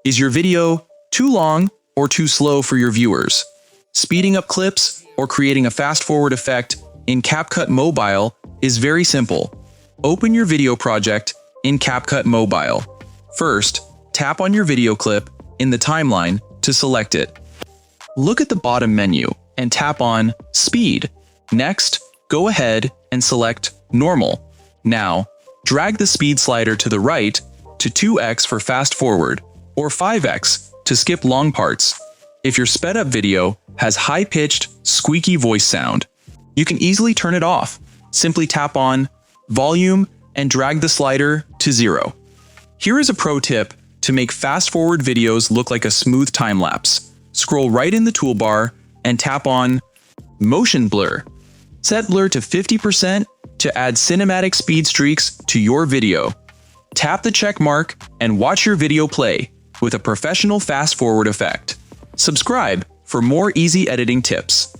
Is your video too long or too slow for your viewers? Speeding up clips or creating a fast-forward effect in CapCut Mobile is very simple. Open your video project in CapCut Mobile. First, tap on your video clip in the timeline to select it. Look at the bottom menu and tap on Speed. Next, go ahead and select Normal. Now, drag the speed slider to the right to 2x for fast forward, or 5x to skip long parts. If your sped up video has high-pitched, squeaky voice sound, you can easily turn it off. Simply tap on Volume and drag the slider to 0. Here is a pro tip to make fast-forward videos look like a smooth time-lapse. Scroll right in the toolbar and tap on Motion Blur. Set blur to 50% to add cinematic speed streaks to your video. Tap the check mark and watch your video play with a professional fast-forward effect. Subscribe for more easy editing tips.